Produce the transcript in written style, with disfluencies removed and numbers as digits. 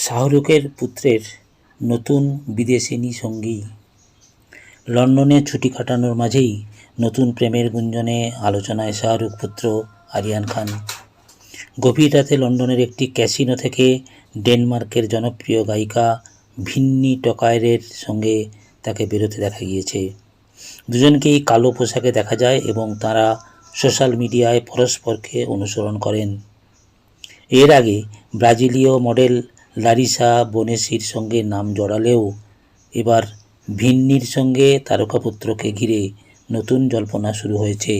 শাহরুখের পুত্রের নতুন বিদেশিনী সঙ্গী। লন্ডনে ছুটি কাটানোর মাঝেই নতুন প্রেমের গুঞ্জনে আলোচনায় শাহরুখ পুত্র আরিয়ান খান। গভীর রাতে লন্ডনের একটি ক্যাসিনো থেকে ডেনমার্কের জনপ্রিয় গায়িকা ভিন্নি টকায়ারের সঙ্গে তাকে বেরোতে দেখা গিয়েছে। দুজনকেই কালো পোশাকে দেখা যায় এবং তারা সোশ্যাল মিডিয়ায় পরস্পরকে অনুসরণ করেন। এর আগে ব্রাজিলীয় মডেল লারিসা বোনেসির সঙ্গে নাম জড়ালেও এবার ভিন্নির সঙ্গে তারকাপুত্রকে ঘিরে নতুন জল্পনা শুরু হয়েছে।